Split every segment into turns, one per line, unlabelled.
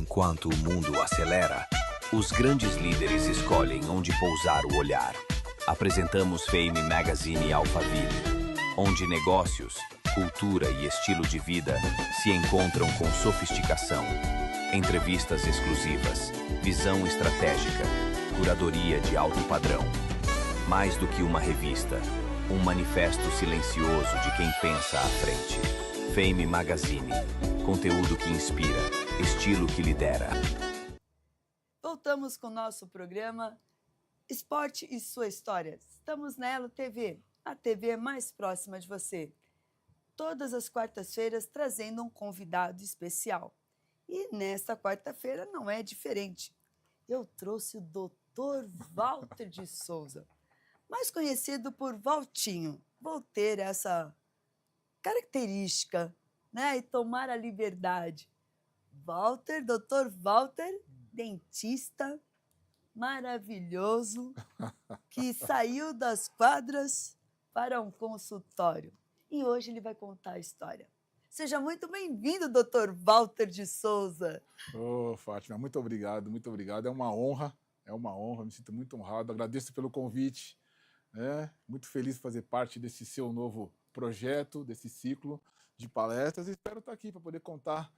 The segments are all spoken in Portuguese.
enquanto o mundo acelera, os grandes líderes escolhem onde pousar o olhar. Apresentamos Fame Magazine Alphaville, onde negócios, cultura e estilo de vida se encontram com sofisticação. Entrevistas exclusivas, visão estratégica, curadoria de alto padrão. Mais do que uma revista, um manifesto silencioso de quem pensa à frente. Fame Magazine, conteúdo que inspira, estilo que lidera.
Voltamos com o nosso programa Esporte e Sua História. Estamos na Elo TV, a TV mais próxima de você. Todas as quartas-feiras trazendo um convidado especial. E nesta quarta-feira não é diferente. Eu trouxe o Dr. Walter de Souza, mais conhecido por Valtinho. Vou ter essa característica, né? E tomar a liberdade. Walter, Dr. Walter, dentista maravilhoso, que saiu das quadras para um consultório. E hoje ele vai contar a história. Seja muito bem-vindo, Dr. Walter de Souza.
Ô, Fátima, muito obrigado, muito obrigado. É uma honra, me sinto muito honrado. Agradeço pelo convite, né? Muito feliz de fazer parte desse seu novo projeto, desse ciclo de palestras. E espero estar aqui para poder contar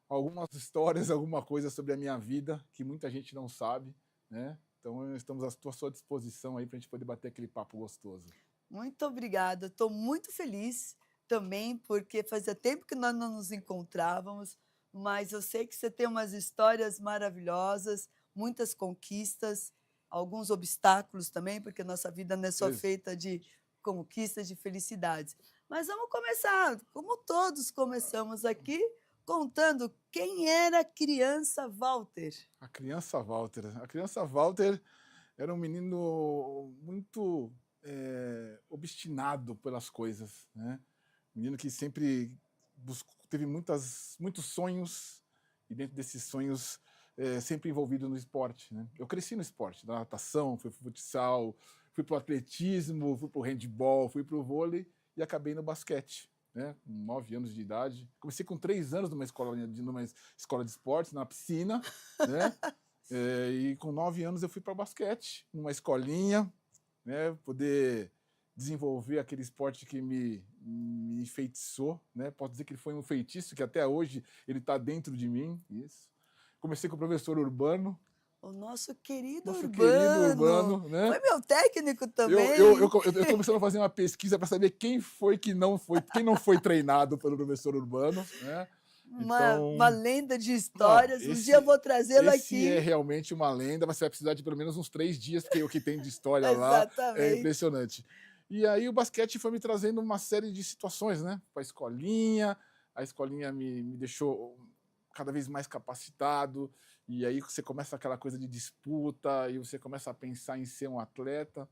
algumas histórias, alguma coisa sobre a minha vida que muita gente não sabe, né? Então, estamos à sua disposição aí para a gente poder bater aquele papo gostoso.
Muito obrigada. Estou muito feliz também, porque fazia tempo que nós não nos encontrávamos, mas eu sei que você tem umas histórias maravilhosas, muitas conquistas, alguns obstáculos também, porque nossa vida não é só feita de conquistas, de felicidades. Mas vamos começar, como todos começamos aqui, contando quem era a criança Walter.
A criança Walter era um menino muito obstinado pelas coisas, né? Menino que sempre teve muitos sonhos e dentro desses sonhos sempre envolvido no esporte, né? Eu cresci no esporte, na natação, fui pro futsal, fui pro atletismo, fui pro handball, fui pro vôlei e acabei no basquete, né? Com 9 anos de idade. Comecei com 3 anos numa escola de esportes, na piscina, né? E com 9 anos eu fui para basquete, numa escolinha, né? Poder desenvolver aquele esporte que me enfeitiçou, né? Posso dizer que ele foi um feitiço, que até hoje ele está dentro de mim. Isso. Comecei com o professor Urbano.
O nosso querido
Urbano, né?
Foi meu técnico também.
Eu estou começando a fazer uma pesquisa para saber quem não foi treinado pelo professor Urbano, né?
Uma lenda de histórias. Um dia eu vou trazê-lo aqui.
Esse é realmente uma lenda, mas você vai precisar de pelo menos uns 3 dias, porque o que tem de história lá é impressionante. E aí o basquete foi me trazendo uma série de situações, né? Para a escolinha me deixou cada vez mais capacitado, e aí você começa aquela coisa de disputa, e você começa a pensar em ser um atleta.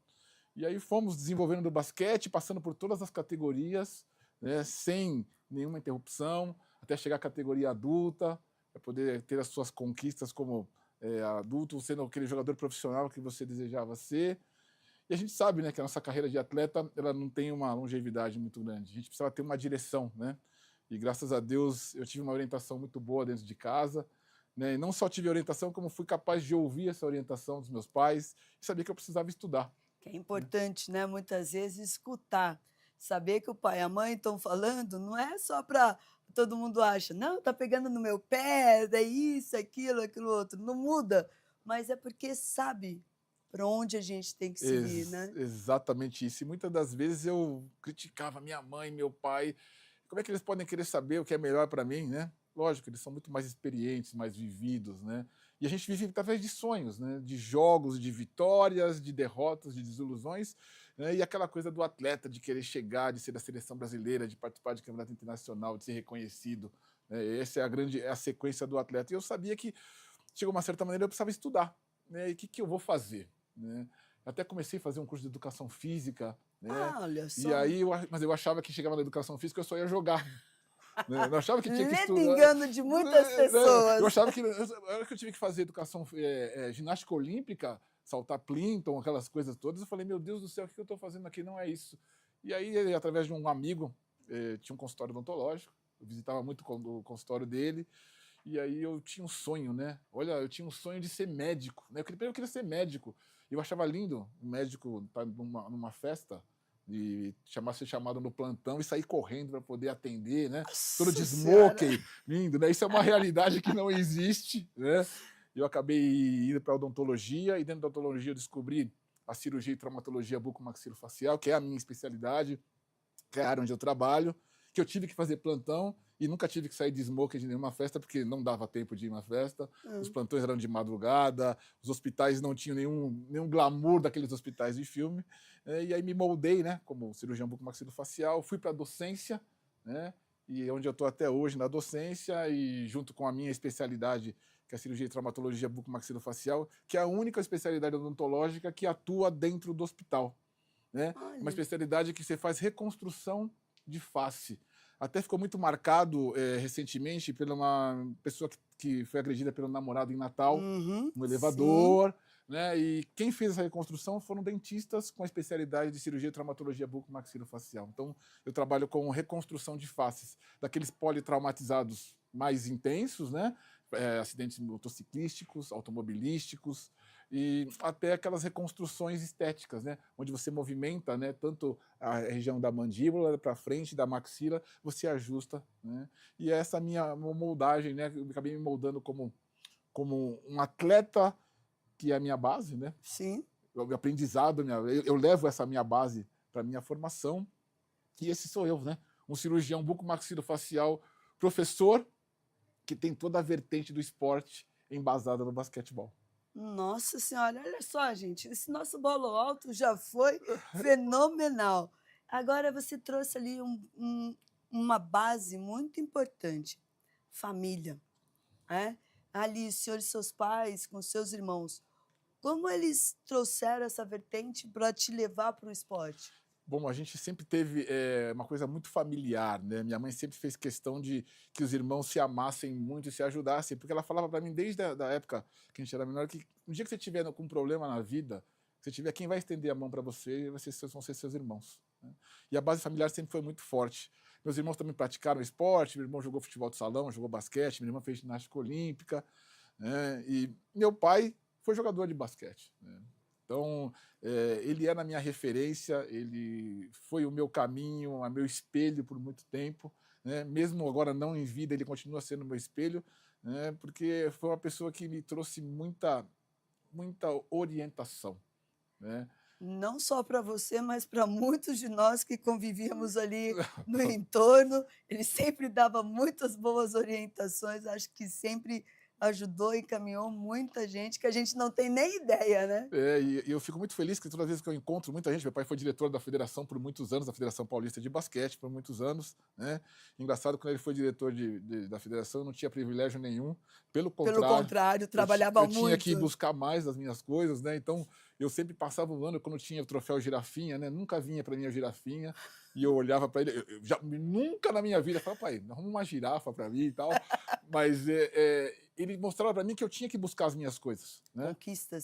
E aí fomos desenvolvendo o basquete, passando por todas as categorias, né? Sem nenhuma interrupção, até chegar à categoria adulta, para poder ter as suas conquistas como adulto, sendo aquele jogador profissional que você desejava ser. E a gente sabe, né, que a nossa carreira de atleta ela não tem uma longevidade muito grande. A gente precisava ter uma direção, né? E graças a Deus eu tive uma orientação muito boa dentro de casa, né? E não só tive orientação, como fui capaz de ouvir essa orientação dos meus pais e saber que eu precisava estudar.
Que é importante, né? Muitas vezes escutar, saber que o pai e a mãe estão falando, não é só para todo mundo acha, não, tá pegando no meu pé, é isso, aquilo outro, não muda, mas é porque sabe para onde a gente tem que seguir, né?
Exatamente isso. E muitas das vezes eu criticava minha mãe, meu pai. Como é que eles podem querer saber o que é melhor para mim, né? Lógico, eles são muito mais experientes, mais vividos, né? E a gente vive através de sonhos, né? De jogos, de vitórias, de derrotas, de desilusões, né? E aquela coisa do atleta, de querer chegar, de ser da seleção brasileira, de participar de campeonato internacional, de ser reconhecido, né? Essa é a sequência do atleta. E eu sabia que, chegou uma certa maneira, eu precisava estudar, né? E o que eu vou fazer? Né? Até comecei a fazer um curso de educação física, né?
Olha só.
E aí, mas eu achava que chegava na educação física eu só ia jogar. Né? Eu achava que tinha que estudar.
Engano de muitas pessoas.
Eu achava que eu tive que fazer educação ginástica olímpica, saltar Plinton, aquelas coisas todas. Eu falei, meu Deus do céu, o que eu estou fazendo aqui? Não é isso. E aí, através de um amigo, tinha um consultório odontológico, eu visitava muito o consultório dele. E aí eu tinha um sonho, né? Olha, eu tinha um sonho de ser médico, né? Eu queria ser médico. Eu achava lindo um médico estar numa festa e ser chamado no plantão e sair correndo para poder atender, né? Todo de
Nossa Senhora!
smoking, lindo, né? Isso é uma realidade que não existe, né? Eu acabei indo para odontologia e dentro da odontologia eu descobri a cirurgia e traumatologia bucomaxilofacial, que é a minha especialidade, que é a área onde eu trabalho, que eu tive que fazer plantão e nunca tive que sair de smoking de nenhuma festa, porque não dava tempo de ir na festa. Os plantões eram de madrugada, os hospitais não tinham nenhum glamour daqueles hospitais de filme. E aí me moldei, né, como cirurgião bucomaxilofacial, fui para a docência, né, e onde eu estou até hoje na docência, e junto com a minha especialidade, que é a cirurgia e traumatologia bucomaxilofacial, que é a única especialidade odontológica que atua dentro do hospital, né? Uma especialidade que você faz reconstrução de face. Até ficou muito marcado recentemente por uma pessoa que foi agredida pelo namorado em Natal, no elevador, né? E quem fez essa reconstrução foram dentistas com a especialidade de cirurgia e traumatologia bucomaxilofacial. Então, eu trabalho com reconstrução de faces, daqueles politraumatizados mais intensos, né? Acidentes motociclísticos, automobilísticos, e até aquelas reconstruções estéticas, né, onde você movimenta, né, tanto a região da mandíbula para frente, da maxila, você ajusta, né, e essa minha moldagem, né, eu acabei me moldando como um atleta, que é a minha base, né,
Sim.
o aprendizado, eu levo essa minha base para minha formação, e esse sou eu, né, um cirurgião bucomaxilofacial, professor, que tem toda a vertente do esporte embasada no basquetebol.
Nossa Senhora, olha só, gente, esse nosso bolo alto já foi fenomenal. Agora você trouxe ali uma base muito importante, família, né? Ali, o senhor e seus pais, com seus irmãos, como eles trouxeram essa vertente para te levar para o esporte?
Bom, a gente sempre teve uma coisa muito familiar, né? Minha mãe sempre fez questão de que os irmãos se amassem muito e se ajudassem, porque ela falava para mim desde a da época que a gente era menor que um dia que você tiver com um problema na vida, você tiver quem vai estender a mão para você, vão ser seus irmãos, né? E a base familiar sempre foi muito forte. Meus irmãos também praticaram esporte, meu irmão jogou futebol de salão, jogou basquete, minha irmã fez ginástica olímpica, né? E meu pai foi jogador de basquete, né? Então, ele era a minha referência, ele foi o meu caminho, o meu espelho por muito tempo, né? Mesmo agora não em vida, ele continua sendo o meu espelho, né? Porque foi uma pessoa que me trouxe muita orientação, né?
Não só para você, mas para muitos de nós que convivíamos ali no entorno. Ele sempre dava muitas boas orientações, acho que sempre ajudou e encaminhou muita gente que a gente não tem nem ideia, né?
E eu fico muito feliz que todas as vezes que eu encontro muita gente, meu pai foi diretor da federação por muitos anos, da Federação Paulista de Basquete por muitos anos, né? Engraçado, quando ele foi diretor da federação, eu não tinha privilégio nenhum, pelo
Pelo
contrário,
contrário, trabalhava
eu tinha que
muito.
buscar mais das minhas coisas, né? Então, eu sempre passava o ano, quando tinha o troféu Girafinha, né? Nunca vinha para mim a Girafinha, e eu olhava para ele, nunca na minha vida, eu falava, pai, arruma uma girafa para mim e tal, mas ele mostrava para mim que eu tinha que buscar as minhas coisas, né?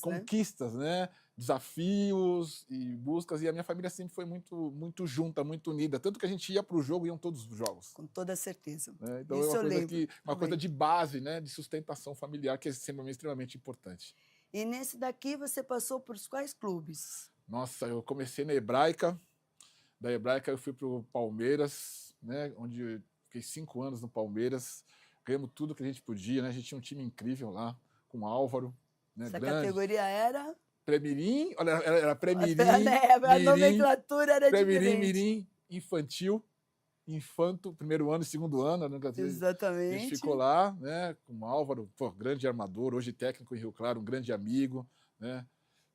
Conquistas, né? Desafios e buscas, e a minha família sempre foi muito junta, muito unida, tanto que a gente ia para o jogo e iam todos os jogos.
Com toda certeza.
Né? Então
Isso
é
eu lembro.
Uma coisa de base, né? De sustentação familiar, que é sempre extremamente importante.
E nesse daqui você passou por quais clubes?
Nossa, eu comecei na Hebraica, da Hebraica eu fui para o Palmeiras, né? Onde eu fiquei 5 anos no Palmeiras, ganhamos tudo que a gente podia, né? A gente tinha um time incrível lá, com o Álvaro, né?
Essa
grande.
Categoria era?
Pré-mirim, olha, era pré-mirim,
a nomenclatura era
pré-mirim,
diferente.
mirim, infantil, infanto, primeiro ano e segundo ano, né?
Exatamente.
A gente ficou lá, né? Com o Álvaro, pô, grande armador, hoje técnico em Rio Claro, um grande amigo, né?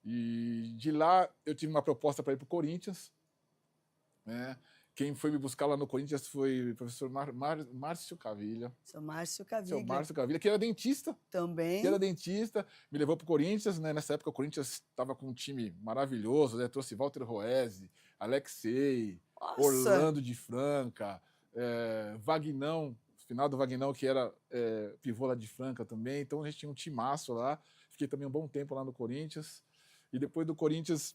E de lá eu tive uma proposta para ir para o Corinthians, né? Quem foi me buscar lá no Corinthians foi o professor Márcio Cavilha.
Seu Márcio Cavilha.
Seu Márcio Cavilha, que era dentista.
Também.
Que era dentista, me levou para o Corinthians, né? Nessa época o Corinthians estava com um time maravilhoso, né? Trouxe Walter Roese, Alexei,
Nossa.
Orlando de Franca, Vagnão, final do Vagnão, que era pivô lá de Franca também. Então a gente tinha um timaço lá. Fiquei também um bom tempo lá no Corinthians. E depois do Corinthians,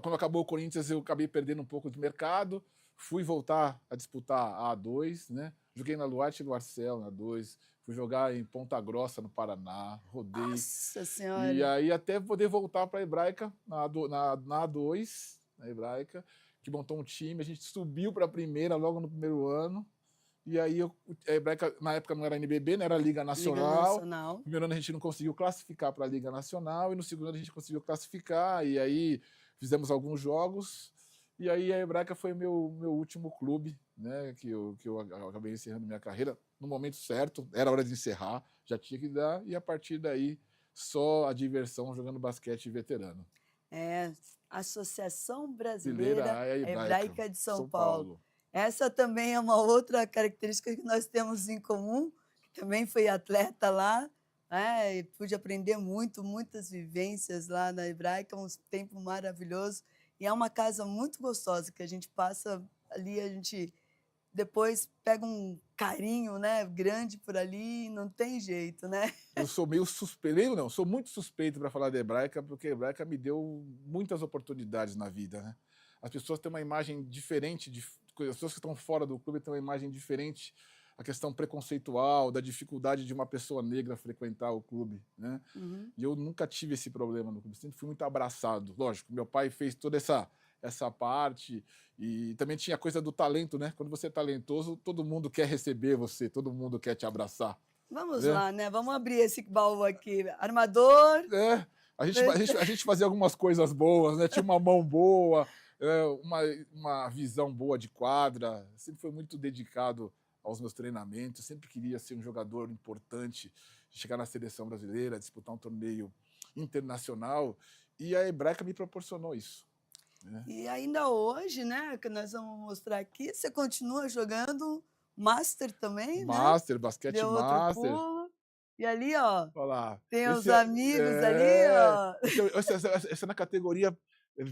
quando acabou o Corinthians, eu acabei perdendo um pouco de mercado. Fui voltar a disputar a A2, né? Joguei na Luarte e Luarcel, na 2. Fui jogar em Ponta Grossa, no Paraná. Rodei.
Nossa Senhora!
E aí até poder voltar para a Hebraica, na A2, na Hebraica, que montou um time. A gente subiu para a primeira logo no primeiro ano. E aí a Hebraica, na época não era NBB, né? Era Liga Nacional.
Liga Nacional.
No primeiro ano a gente não conseguiu classificar para a Liga Nacional. E no segundo ano a gente conseguiu classificar. E aí fizemos alguns jogos. E aí a Hebraica foi meu último clube, né, que eu acabei encerrando minha carreira no momento certo, era hora de encerrar, já tinha que dar, e a partir daí só a diversão jogando basquete veterano.
Associação Brasileira Hebraica de São Paulo. Essa também é uma outra característica que nós temos em comum, que também foi atleta lá, e pude aprender muitas vivências lá na Hebraica, um tempo maravilhoso. E é uma casa muito gostosa, que a gente passa ali, a gente depois pega um carinho, né, grande por ali, não tem jeito, né?
Eu sou meio suspeito, não, sou muito suspeito para falar da Hebraica, porque a Hebraica me deu muitas oportunidades na vida, né? As pessoas têm uma imagem diferente, as pessoas que estão fora do clube têm uma imagem diferente, a questão preconceitual, da dificuldade de uma pessoa negra frequentar o clube, né?
Uhum.
E eu nunca tive esse problema no clube, sempre fui muito abraçado. Lógico, meu pai fez toda essa parte, e também tinha a coisa do talento, né? Quando você é talentoso, todo mundo quer receber você, todo mundo quer te abraçar.
Vamos lá, né? Vamos abrir esse baú aqui. Armador.
A gente fazia algumas coisas boas, né? Tinha uma mão boa, uma visão boa de quadra, sempre foi muito dedicado aos meus treinamentos, sempre queria ser um jogador importante, chegar na seleção brasileira, disputar um torneio internacional, e a Hebraica me proporcionou isso. Né?
E ainda hoje, né, que nós vamos mostrar aqui, você continua jogando Master também,
Master,
né?
basquete
Deu outro
Master.
pulo. E ali, ó,
olha lá.
tem os amigos ali, ó.
Essa é na categoria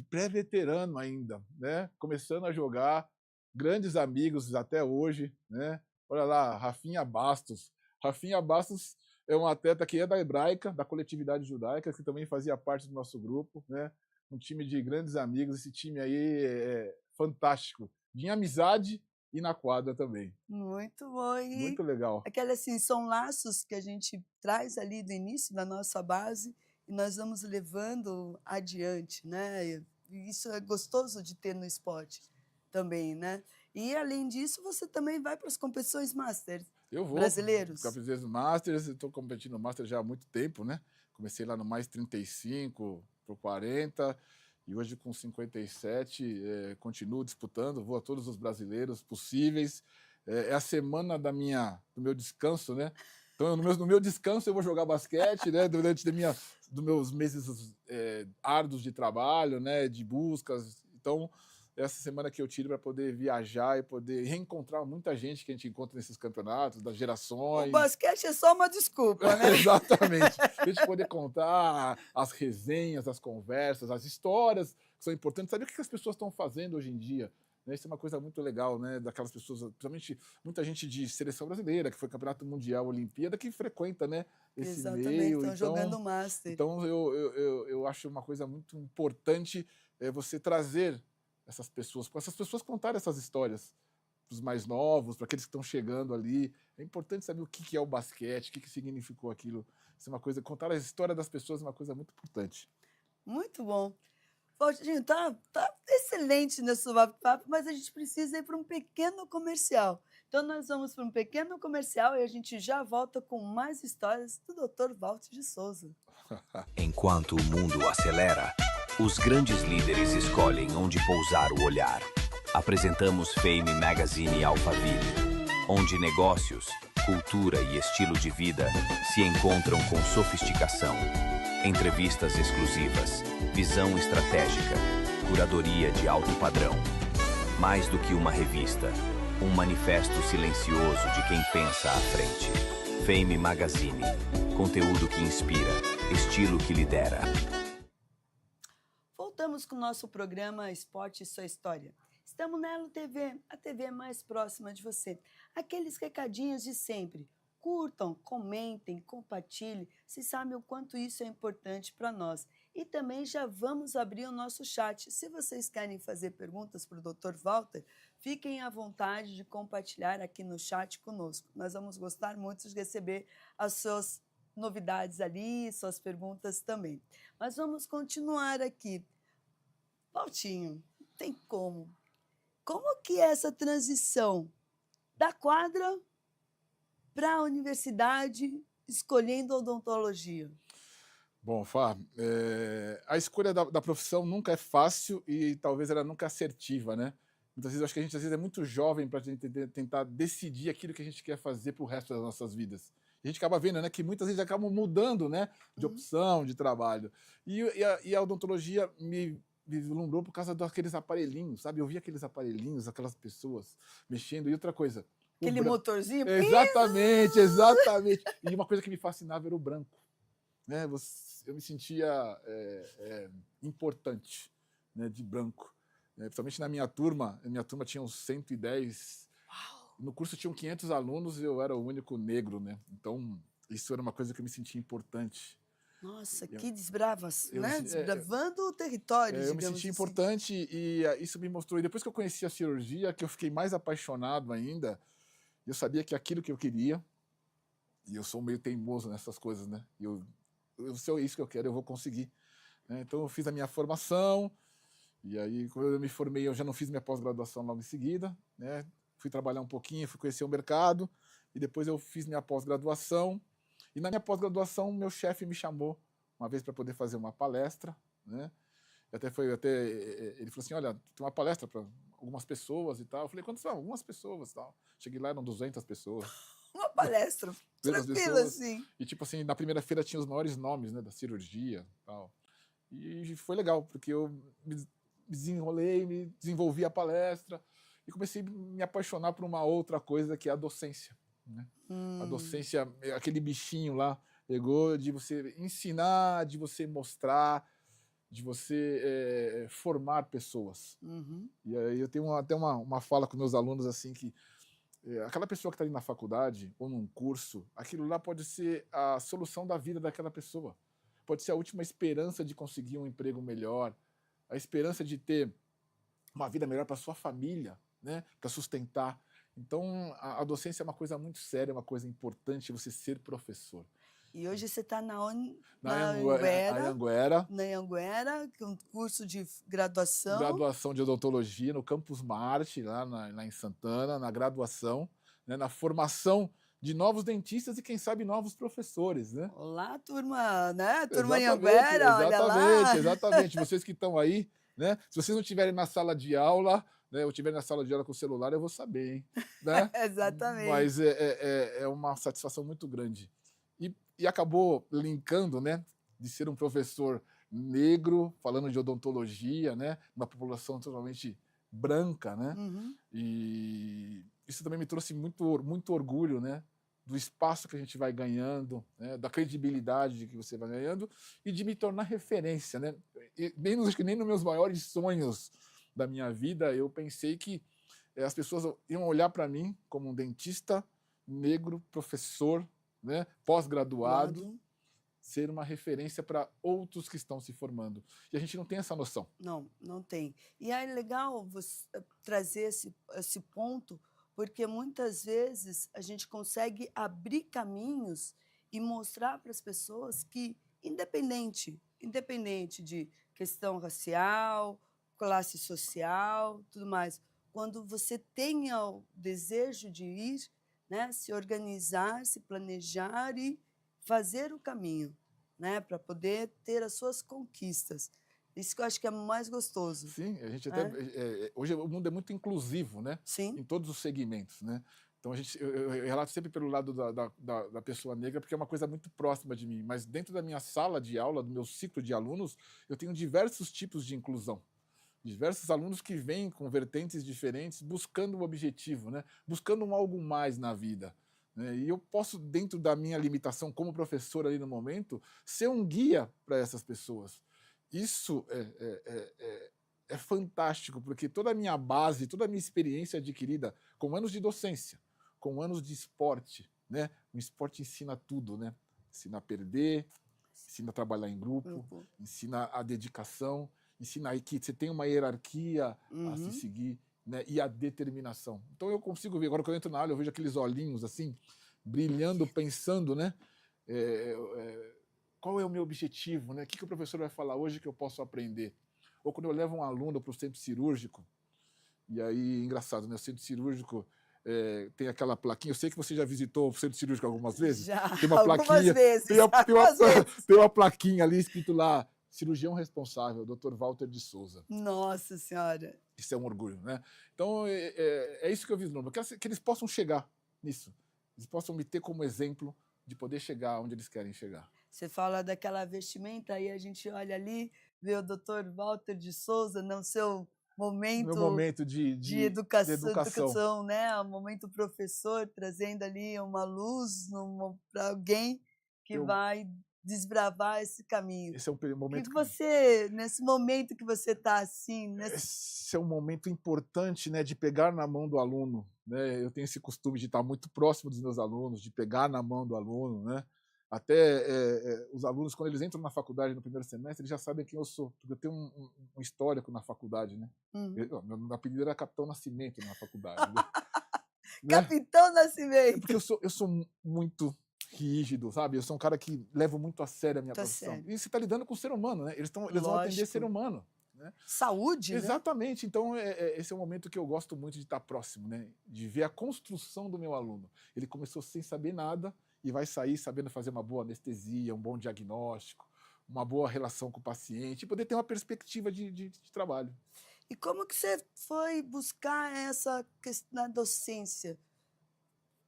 pré-veterano ainda, né? Começando a jogar, grandes amigos até hoje, né? Olha lá, Rafinha Bastos. Rafinha Bastos é um atleta que é da Hebraica, da coletividade judaica, que também fazia parte do nosso grupo, né? Um time de grandes amigos. Esse time aí é fantástico, de amizade e na quadra também.
Muito bom. E
muito legal.
Aquela, assim, são laços que a gente traz ali do início da nossa base e nós vamos levando adiante, né? E isso é gostoso de ter no esporte também, né? E, além disso, você também vai para as competições Masters.
Eu vou.
Brasileiros.
Competições Masters, estou competindo no Master já há muito tempo, né? Comecei lá no mais 35 por 40 e hoje com 57 continuo disputando, vou a todos os brasileiros possíveis. É a semana do meu descanso, né? Então, no meu descanso eu vou jogar basquete, né? Durante dos meus meses árduos de trabalho, né? De buscas. Então, essa semana que eu tiro para poder viajar e poder reencontrar muita gente que a gente encontra nesses campeonatos, das gerações.
O basquete é só uma desculpa, né?
Exatamente. A gente poder contar as resenhas, as conversas, as histórias que são importantes. Saber o que as pessoas estão fazendo hoje em dia. Isso é uma coisa muito legal, né? Daquelas pessoas, principalmente muita gente de seleção brasileira, que foi campeonato mundial, Olimpíada, que frequenta, né, esse
Exatamente,
meio.
Estão jogando Master.
Então, eu acho uma coisa muito importante você trazer essas pessoas contarem essas histórias para os mais novos, para aqueles que estão chegando ali. É importante saber o que é o basquete, o que significou aquilo. Isso é uma coisa, contar a história das pessoas é uma coisa muito importante.
Muito bom. Faustinho, tá excelente nesse bate-papo, mas a gente precisa ir para um pequeno comercial. Então, nós vamos para um pequeno comercial e a gente já volta com mais histórias do Dr. Walter de Souza.
Enquanto o mundo acelera, os grandes líderes escolhem onde pousar o olhar. Apresentamos Fame Magazine Alphaville, onde negócios, cultura e estilo de vida se encontram com sofisticação. Entrevistas exclusivas, visão estratégica, curadoria de alto padrão. Mais do que uma revista, um manifesto silencioso de quem pensa à frente. Fame Magazine, conteúdo que inspira, estilo que lidera.
Voltamos com o nosso programa Esporte e Sua História. Estamos na Elo TV, a TV mais próxima de você. Aqueles recadinhos de sempre. curtam, comentem, compartilhem. Vocês sabem o quanto isso é importante para nós. E também já vamos abrir o nosso chat. Se vocês querem fazer perguntas para o Dr. Walter, fiquem à vontade de compartilhar aqui no chat conosco. Nós vamos gostar muito de receber as suas novidades ali, suas perguntas também. Mas vamos continuar aqui. Valtinho, tem como? Como que é essa transição da quadra para a universidade escolhendo odontologia?
Bom, Fá, a escolha da profissão nunca é fácil e talvez ela nunca é assertiva, né? Muitas vezes eu acho que a gente às vezes é muito jovem para a gente tentar decidir aquilo que a gente quer fazer para o resto das nossas vidas. E a gente acaba vendo, né, que muitas vezes acabam mudando, né, de opção, de trabalho. E a odontologia me vislumbrou por causa daqueles aparelhinhos, sabe? Eu via aqueles aparelhinhos, aquelas pessoas mexendo. E outra coisa...
Aquele motorzinho?
Exatamente, exatamente. E uma coisa que me fascinava era o branco. Né? Eu me sentia importante, né, de branco. Principalmente na minha turma tinha uns 110. Uau. No curso tinham 500 alunos e eu era o único negro, né? Então, isso era uma coisa que eu me sentia importante.
Nossa, que desbravando o território,
eu me sentia importante e isso me mostrou. E depois que eu conheci a cirurgia, que eu fiquei mais apaixonado ainda, eu sabia que aquilo que eu queria, e eu sou meio teimoso nessas coisas, né? Se é isso que eu quero, eu vou conseguir. Então, eu fiz a minha formação, e aí, quando eu me formei, eu já não fiz minha pós-graduação logo em seguida, né? Fui trabalhar um pouquinho, fui conhecer o mercado, e depois eu fiz minha pós-graduação. E na minha pós-graduação, meu chefe me chamou uma vez para poder fazer uma palestra, né? Ele falou assim, olha, tem uma palestra para algumas pessoas e tal. Eu falei, quantas são? Algumas pessoas e tal. Cheguei lá, eram 200 pessoas.
Uma palestra, tranquila, assim.
E, tipo assim, na primeira feira tinha os maiores nomes, né, da cirurgia e tal. E foi legal, porque eu me desenrolei, me desenvolvi a palestra e comecei a me apaixonar por uma outra coisa, que é a docência, né? A docência, aquele bichinho lá, pegou de você ensinar, de você mostrar, de você formar pessoas. E aí eu tenho até uma fala com meus alunos assim que aquela pessoa que está ali na faculdade ou num curso, aquilo lá pode ser a solução da vida daquela pessoa. Pode ser a última esperança de conseguir um emprego melhor, a esperança de ter uma vida melhor para sua família, né? Para sustentar. Então, a docência é uma coisa muito séria, uma coisa importante, você ser professor.
E hoje você está na
Anhanguera,
que é um curso de graduação.
Graduação de odontologia no Campus Marte, lá em Santana, na graduação, né, na formação de novos dentistas e, quem sabe, novos professores, né?
Olá, turma, né? Turma Anhanguera, olha lá.
Exatamente. Vocês que estão aí, né? Se vocês não estiverem na sala de aula, né, ou estiverem na sala de aula com o celular, eu vou saber, hein? Né?
Exatamente.
Mas é uma satisfação muito grande. E acabou linkando, né, de ser um professor negro, falando de odontologia, né, uma população totalmente branca, né? E isso também me trouxe muito orgulho, né, do espaço que a gente vai ganhando, né, da credibilidade que você vai ganhando e de me tornar referência, né? Acho que nem nos meus maiores sonhos da minha vida eu pensei que as pessoas iam olhar para mim como um dentista negro, professor, né, pós-graduado, ser uma referência para outros que estão se formando. E a gente não tem essa noção.
Não tem. E é legal você trazer esse ponto, porque muitas vezes a gente consegue abrir caminhos e mostrar para as pessoas que, independente de questão racial, classe social, tudo mais, quando você tenha o desejo de ir, né, se organizar, se planejar e fazer o caminho, né, para poder ter as suas conquistas. Isso que eu acho que é mais gostoso.
Sim, a gente hoje o mundo é muito inclusivo, né?
Sim.
Em todos os segmentos, né? Então eu relato sempre pelo lado da pessoa negra, porque é uma coisa muito próxima de mim. Mas dentro da minha sala de aula, do meu ciclo de alunos, eu tenho diversos tipos de inclusão. Diversos alunos que vêm com vertentes diferentes, buscando um objetivo, né? Buscando algo mais na vida. Né? E eu posso, dentro da minha limitação como professor ali no momento, ser um guia para essas pessoas. Isso é fantástico, porque toda a minha base, toda a minha experiência adquirida com anos de docência, com anos de esporte, né? O esporte ensina tudo, né? Ensina a perder, ensina a trabalhar em grupo, ensina a dedicação, ensina aí que você tem uma hierarquia a se seguir, né? E a determinação. Então eu consigo ver, agora que eu entro na aula, eu vejo aqueles olhinhos assim, brilhando, pensando, né? Qual é o meu objetivo, né? O que o professor vai falar hoje que eu posso aprender? Ou quando eu levo um aluno para o centro cirúrgico, e aí, engraçado, né? O centro cirúrgico tem aquela plaquinha. Eu sei que você já visitou o centro cirúrgico algumas vezes.
Já,
tem uma plaquinha,
algumas vezes.
Tem uma plaquinha ali escrito lá, cirurgião responsável, Dr. Walter de Souza.
Nossa Senhora.
Isso é um orgulho, né? Então, é isso que eu vislumbro. Eu quero que eles possam chegar nisso. Eles possam me ter como exemplo de poder chegar onde eles querem chegar.
Você fala daquela vestimenta, aí a gente olha ali, vê o Dr. Walter de Souza no seu momento de educação, né? O momento professor, trazendo ali uma luz para alguém que vai desbravar esse caminho.
Esse é um momento
que você, nesse momento que você está assim...
Esse é um momento importante, né, de pegar na mão do aluno, né? Eu tenho esse costume de estar muito próximo dos meus alunos, de pegar na mão do aluno, né? Até os alunos, quando eles entram na faculdade no primeiro semestre, eles já sabem quem eu sou, porque eu tenho um histórico na faculdade, né? Meu apelido era Capitão Nascimento na faculdade. Né?
Capitão Nascimento!
Porque eu sou muito rígido, sabe? Eu sou um cara que levo muito a sério a minha profissão.
Sério.
E você está lidando com o ser humano, né? Eles vão atender ser humano. Né?
Saúde,
exatamente. Né? Então, esse é um momento que eu gosto muito de estar próximo, né? De ver a construção do meu aluno. Ele começou sem saber nada e vai sair sabendo fazer uma boa anestesia, um bom diagnóstico, uma boa relação com o paciente e poder ter uma perspectiva de trabalho.
E como que você foi buscar essa questão na docência?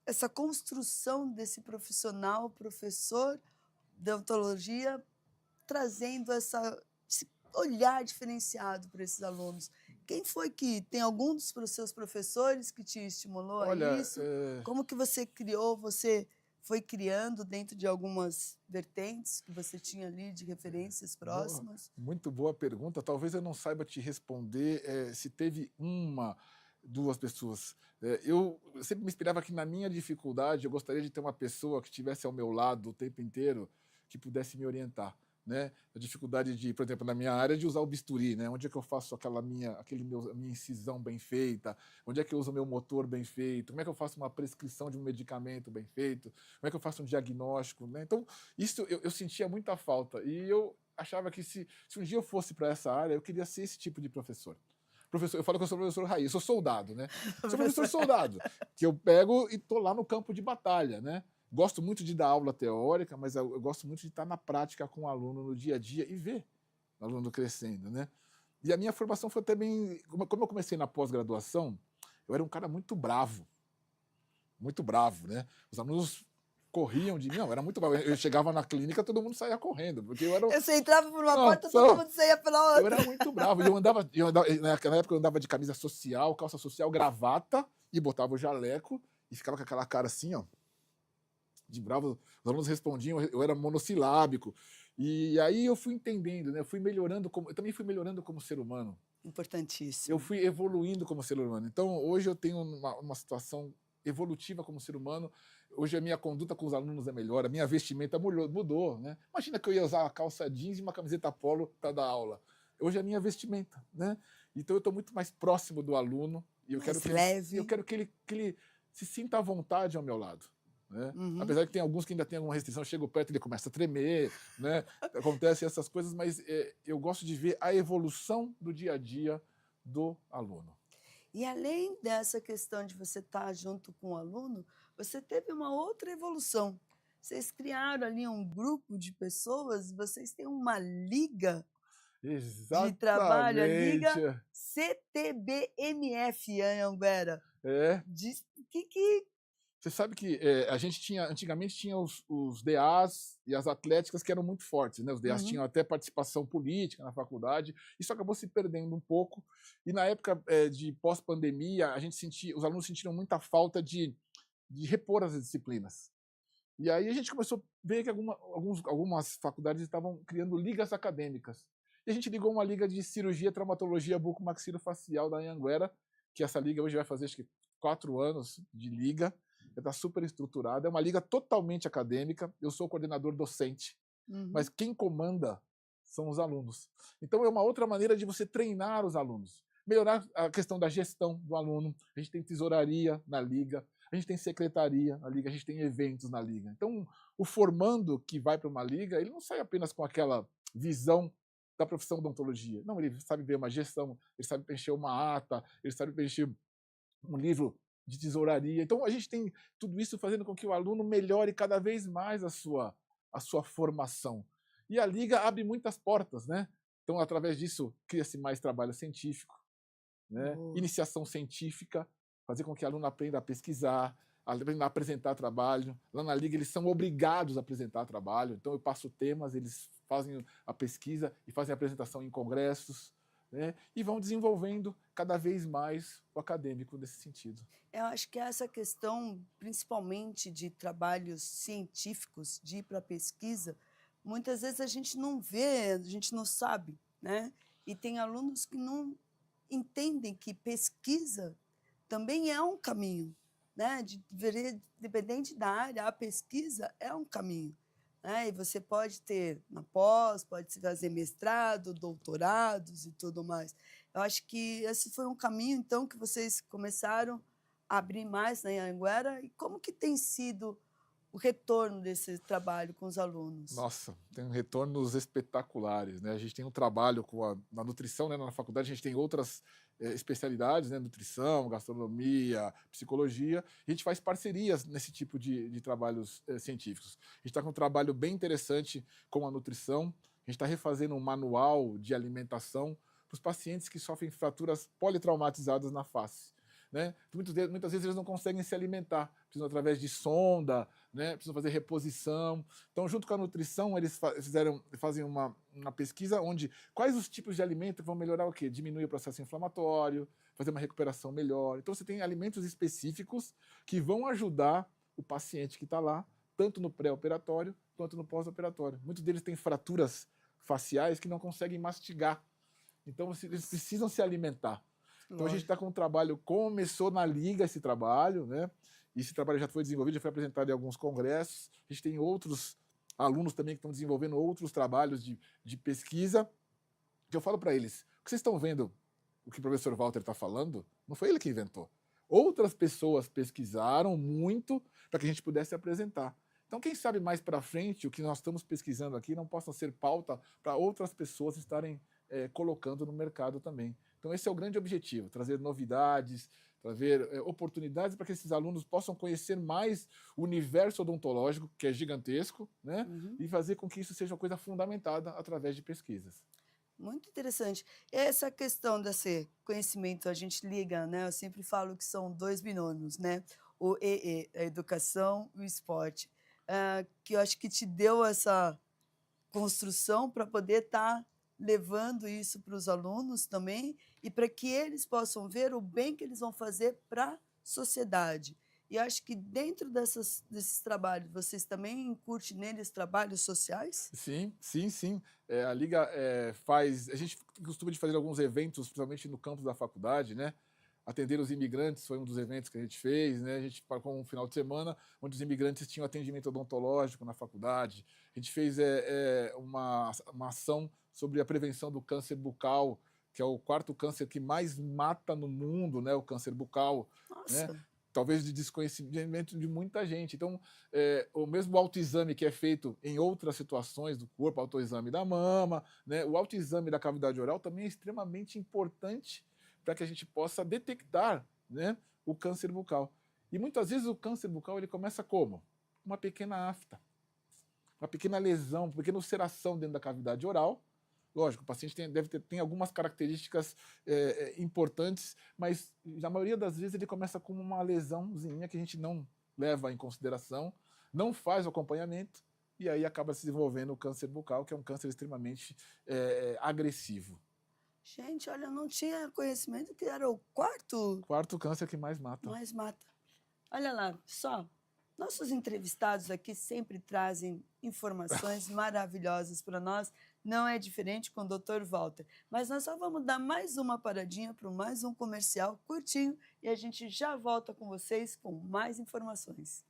Essa construção desse profissional, professor de odontologia, trazendo esse olhar diferenciado para esses alunos. Quem foi que... Tem algum dos seus professores que te estimulou a isso? Como que você criou, você foi criando dentro de algumas vertentes que você tinha ali de referências próximas?
Muito boa pergunta. Talvez eu não saiba te responder se teve duas pessoas. Eu sempre me inspirava que na minha dificuldade eu gostaria de ter uma pessoa que estivesse ao meu lado o tempo inteiro, que pudesse me orientar. Né? A dificuldade de, por exemplo, na minha área, de usar o bisturi, né? Onde é que eu faço a minha incisão bem feita? Onde é que eu uso o meu motor bem feito? Como é que eu faço uma prescrição de um medicamento bem feito? Como é que eu faço um diagnóstico? Né? Então, isso eu sentia muita falta. E eu achava que se um dia eu fosse para essa área, eu queria ser esse tipo de professor. Eu falo que eu sou professor raiz, eu sou soldado, né? Sou professor soldado, que eu pego e tô lá no campo de batalha, né? Gosto muito de dar aula teórica, mas eu gosto muito de estar na prática com o aluno no dia a dia e ver o aluno crescendo, né? E a minha formação foi também... Como eu comecei na pós-graduação, eu era um cara muito bravo, né? Os alunos corriam de mim, não, era muito bravo. Eu chegava na clínica, todo mundo saía correndo, porque eu era...
Você entrava por uma porta, todo mundo saía pela outra.
Eu era muito bravo. Naquela época eu andava de camisa social, calça social, gravata, e botava o jaleco, e ficava com aquela cara assim, ó, de bravo. Os alunos respondiam, eu era monossilábico. E aí eu fui entendendo, né? Eu também fui melhorando como ser humano.
Importantíssimo.
Eu fui evoluindo como ser humano. Então, hoje eu tenho uma situação evolutiva como ser humano. Hoje a minha conduta com os alunos é melhor, a minha vestimenta mudou, né? Imagina que eu ia usar uma calça jeans e uma camiseta polo para dar aula. Hoje é a minha vestimenta, né? Então eu estou muito mais próximo do aluno e eu quero que ele se sinta à vontade ao meu lado. Né? Apesar que tem alguns que ainda tem alguma restrição, chego perto e ele começa a tremer, né? Acontecem essas coisas, mas eu gosto de ver a evolução do dia a dia do aluno.
E além dessa questão de você estar junto com o aluno, você teve uma outra evolução. Vocês criaram ali um grupo de pessoas, vocês têm uma liga de trabalho, a Liga CTBMF, Anhanguera.
Você sabe que a gente antigamente tinha os DAs e as atléticas que eram muito fortes, né? Os DAs tinham até participação política na faculdade, isso acabou se perdendo um pouco. E na época de pós-pandemia, os alunos sentiram muita falta de repor as disciplinas. E aí a gente começou a ver que algumas faculdades estavam criando ligas acadêmicas. E a gente ligou uma liga de cirurgia, traumatologia bucomaxilofacial da Anhanguera, que essa liga hoje vai fazer acho que 4 anos de liga. já está super estruturada, é uma liga totalmente acadêmica, eu sou o coordenador docente, mas quem comanda são os alunos. Então é uma outra maneira de você treinar os alunos, melhorar a questão da gestão do aluno. A gente tem tesouraria na liga, a gente tem secretaria na liga, a gente tem eventos na liga. Então o formando que vai para uma liga, ele não sai apenas com aquela visão da profissão de odontologia. Não, ele sabe ver uma gestão, ele sabe preencher uma ata, ele sabe preencher um livro de tesouraria. Então a gente tem tudo isso fazendo com que o aluno melhore cada vez mais a sua formação. E a liga abre muitas portas, né? Então, através disso, cria-se mais trabalho científico, né? Iniciação científica, fazer com que o aluno aprenda a pesquisar, aprenda a apresentar trabalho. Lá na liga, eles são obrigados a apresentar trabalho. Então, eu passo temas, eles fazem a pesquisa e fazem a apresentação em congressos, né? E vão desenvolvendo cada vez mais o acadêmico nesse sentido.
Eu acho que essa questão, principalmente de trabalhos científicos, de ir para a pesquisa, muitas vezes a gente não vê, a gente não sabe, né? E tem alunos que não entendem que pesquisa também é um caminho, né? Independente da área, a pesquisa é um caminho, né? E você pode ter na pós, pode fazer mestrado, doutorados e tudo mais. Eu acho que esse foi um caminho, então, que vocês começaram a abrir mais na Anhanguera. E como que tem sido o retorno desse trabalho com os alunos?
Nossa, tem retornos espetaculares, né? A gente tem um trabalho na nutrição, né? Na faculdade a gente tem outras especialidades, né? Nutrição, gastronomia, psicologia. E a gente faz parcerias nesse tipo de trabalhos científicos. A gente está com um trabalho bem interessante com a nutrição. A gente está refazendo um manual de alimentação para os pacientes que sofrem fraturas politraumatizadas na face, né? Muitas vezes eles não conseguem se alimentar, precisam através de sonda, né? Precisam fazer reposição. Então, junto com a nutrição, eles fazem uma pesquisa onde quais os tipos de alimento vão melhorar o quê? Diminuir o processo inflamatório, fazer uma recuperação melhor. Então, você tem alimentos específicos que vão ajudar o paciente que está lá, tanto no pré-operatório quanto no pós-operatório. Muitos deles têm fraturas faciais que não conseguem mastigar. Então, eles precisam se alimentar. Então, a gente está com um trabalho, começou na liga esse trabalho, né? E esse trabalho já foi desenvolvido, já foi apresentado em alguns congressos. A gente tem outros alunos também que estão desenvolvendo outros trabalhos de pesquisa, que eu falo para eles, o que vocês estão vendo, o que o professor Walter está falando, não foi ele que inventou. Outras pessoas pesquisaram muito para que a gente pudesse apresentar. Então, quem sabe mais para frente, o que nós estamos pesquisando aqui não possa ser pauta para outras pessoas estarem colocando no mercado também. Então, esse é o grande objetivo, trazer novidades, trazer oportunidades para que esses alunos possam conhecer mais o universo odontológico, que é gigantesco, né? E fazer com que isso seja uma coisa fundamentada através de pesquisas.
Muito interessante. Essa questão desse conhecimento, a gente liga, né? Eu sempre falo que são dois binômios, né? O EE, a educação e o esporte, que eu acho que te deu essa construção para poder estar levando isso para os alunos também e para que eles possam ver o bem que eles vão fazer para a sociedade. E acho que dentro desses trabalhos, vocês também incurtem neles trabalhos sociais?
Sim, sim, sim. A Liga faz... A gente costuma de fazer alguns eventos, principalmente no campus da faculdade, né? Atender os imigrantes foi um dos eventos que a gente fez, né? A gente marcou um final de semana onde os imigrantes tinham atendimento odontológico na faculdade. A gente fez uma ação sobre a prevenção do câncer bucal, que é o quarto câncer que mais mata no mundo, né? O câncer bucal.
Nossa!
Né? Talvez de desconhecimento de muita gente. Então, o mesmo autoexame que é feito em outras situações do corpo, autoexame da mama, né? O autoexame da cavidade oral também é extremamente importante para que a gente possa detectar, né, o câncer bucal. E muitas vezes o câncer bucal ele começa como? Uma pequena afta, uma pequena lesão, uma pequena ulceração dentro da cavidade oral. Lógico, o paciente tem algumas características importantes, mas na maioria das vezes ele começa com uma lesãozinha que a gente não leva em consideração, não faz o acompanhamento, e aí acaba se desenvolvendo o câncer bucal, que é um câncer extremamente agressivo.
Gente, olha, eu não tinha conhecimento que era o quarto
Câncer que mais mata.
Mais mata. Olha lá, só. Nossos entrevistados aqui sempre trazem informações maravilhosas para nós. Não é diferente com o Dr. Walter. Mas nós só vamos dar mais uma paradinha para mais um comercial curtinho e a gente já volta com vocês com mais informações.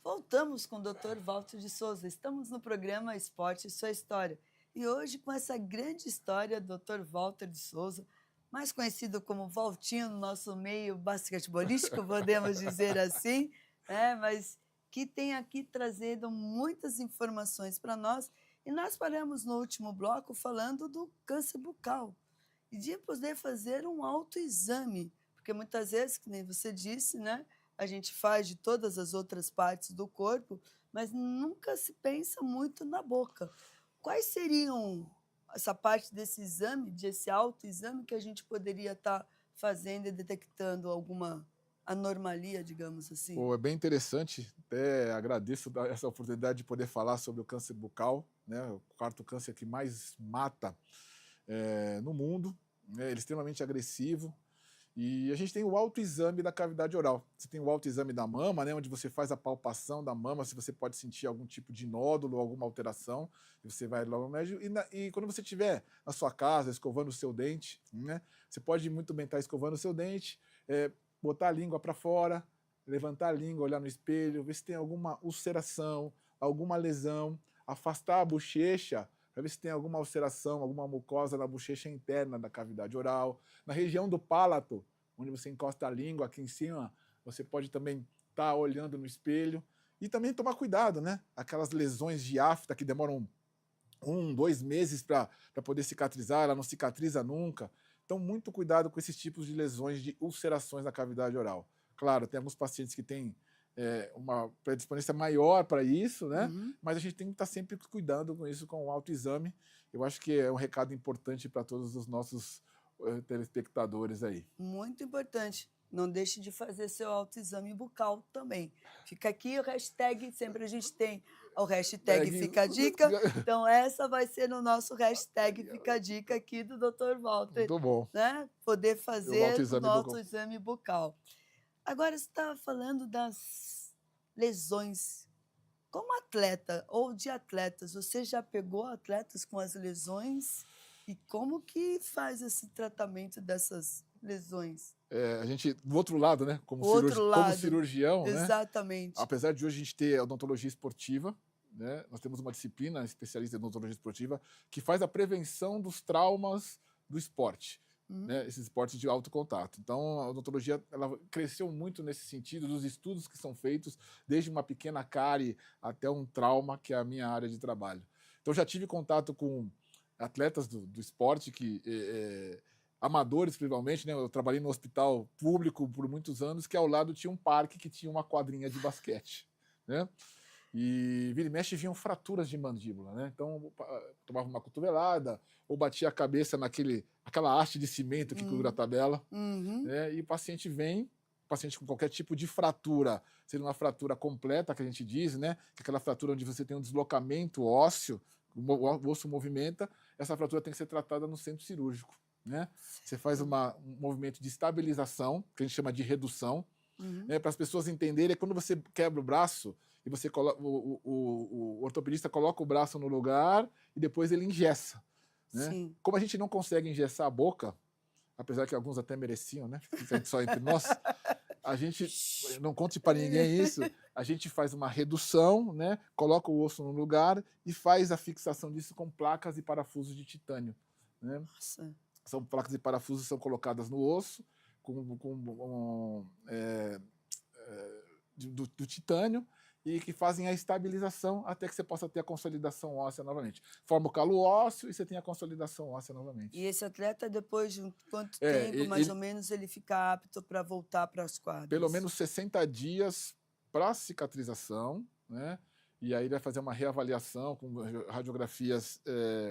Voltamos com o Dr. Walter de Souza. Estamos no programa Esporte e Sua História. E hoje, com essa grande história, Dr. Walter de Souza, mais conhecido como Valtinho no nosso meio basquetebolístico, podemos dizer assim, mas que tem aqui trazendo muitas informações para nós. E nós paramos no último bloco falando do câncer bucal e de poder fazer um autoexame, porque muitas vezes, que nem você disse, né? A gente faz de todas as outras partes do corpo, mas nunca se pensa muito na boca. Quais seriam essa parte desse exame, desse autoexame, que a gente poderia estar fazendo e detectando alguma anormalia, digamos assim?
É bem interessante, até agradeço essa oportunidade de poder falar sobre o câncer bucal, né? O quarto câncer que mais mata no mundo, né? Ele é extremamente agressivo. E a gente tem o autoexame da cavidade oral. Você tem o autoexame da mama, né, onde você faz a palpação da mama, se você pode sentir algum tipo de nódulo, alguma alteração, e você vai logo no médico. E quando você estiver na sua casa, escovando o seu dente, né, você pode muito bem estar escovando o seu dente, botar a língua para fora, levantar a língua, olhar no espelho, ver se tem alguma ulceração, alguma lesão, afastar a bochecha, para ver se tem alguma ulceração, alguma mucosa na bochecha interna da cavidade oral. Na região do palato, onde você encosta a língua aqui em cima, você pode também estar olhando no espelho. E também tomar cuidado, né? Aquelas lesões de afta que demoram 2 meses para poder cicatrizar, ela não cicatriza nunca. Então, muito cuidado com esses tipos de lesões, de ulcerações na cavidade oral. Claro, tem alguns pacientes que têm uma predisponência maior para isso, né?
Uhum.
Mas a gente tem que estar sempre cuidando com isso, com o autoexame. Eu acho que é um recado importante para todos os nossos telespectadores aí.
Muito importante. Não deixe de fazer seu autoexame bucal também. Fica aqui o hashtag, sempre a gente tem o hashtag Fica a Dica. Então, essa vai ser no nosso hashtag Fica a Dica aqui do Dr. Walter.
Muito bom.
Né? Poder fazer o nosso exame bucal. Agora, você estava falando das lesões. Como atleta ou de atletas, você já pegou atletas com as lesões? E como que faz esse tratamento dessas lesões?
A gente, do outro lado, né? Como cirurgião,
exatamente.
Né? Apesar de hoje a gente ter a odontologia esportiva, né? Nós temos uma disciplina especialista em odontologia esportiva que faz a prevenção dos traumas do esporte. Né, esses esportes de alto contato. Então, a odontologia ela cresceu muito nesse sentido, dos estudos que são feitos, desde uma pequena cárie até um trauma, que é a minha área de trabalho. Então, já tive contato com atletas do esporte que amadores, principalmente, né? Eu trabalhei no hospital público por muitos anos, que ao lado tinha um parque que tinha uma quadrinha de basquete, né? E vira e mexe vinham fraturas de mandíbula, né? Então tomava uma cotovelada ou batia a cabeça aquela haste de cimento que cura a tabela, né? E o paciente com qualquer tipo de fratura, sendo uma fratura completa, que a gente diz, né? Que é aquela fratura onde você tem um deslocamento ósseo, o osso movimenta, essa fratura tem que ser tratada no centro cirúrgico, né? Você faz um movimento de estabilização, que a gente chama de redução, né? Para as pessoas entenderem, quando você quebra o braço e você o ortopedista coloca o braço no lugar e depois ele engessa, né? Como a gente não consegue engessar a boca, apesar que alguns até mereciam, né? Fica só entre nós. A gente não conte para ninguém isso. A gente faz uma redução, né? Coloca o osso no lugar e faz a fixação disso com placas e parafusos de titânio, né?
Nossa.
São placas e parafusos que são colocadas no osso do titânio e que fazem a estabilização até que você possa ter a consolidação óssea novamente. Forma o calo ósseo e você tem a consolidação óssea novamente.
E esse atleta, depois de quanto tempo, mais ou menos, ele fica apto para voltar para as quadras?
Pelo menos 60 dias para cicatrização, né? E aí ele vai fazer uma reavaliação com radiografias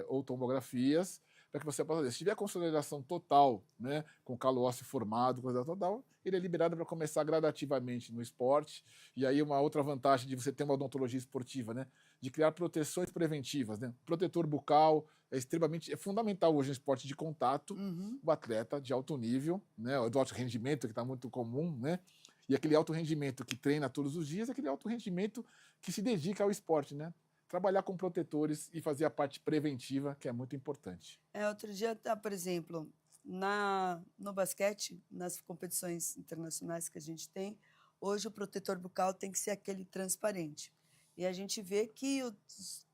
ou tomografias, para que você possa ver. Se tiver consolidação total, né, com calo ósseo formado, coisa total, ele é liberado para começar gradativamente no esporte. E aí uma outra vantagem de você ter uma odontologia esportiva, né, de criar proteções preventivas, né? Protetor bucal é fundamental hoje no esporte de contato, o atleta de alto nível, né, do alto rendimento, que está muito comum, né? E aquele alto rendimento que treina todos os dias, aquele alto rendimento que se dedica ao esporte, né? Trabalhar com protetores e fazer a parte preventiva, que é muito importante.
Outro dia, por exemplo, no basquete, nas competições internacionais que a gente tem, hoje o protetor bucal tem que ser aquele transparente. E a gente vê que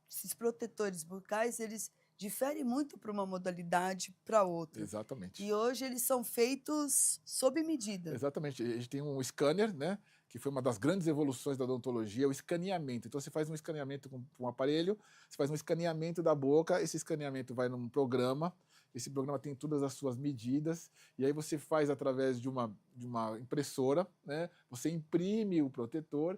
esses protetores bucais, eles diferem muito para uma modalidade para outra.
Exatamente.
E hoje eles são feitos sob medida.
Exatamente. A gente tem um scanner, né? Que foi uma das grandes evoluções da odontologia, o escaneamento. Então, você faz um escaneamento com um aparelho, você faz um escaneamento da boca, esse escaneamento vai num programa, esse programa tem todas as suas medidas, e aí você faz através de uma impressora, né? Você imprime o protetor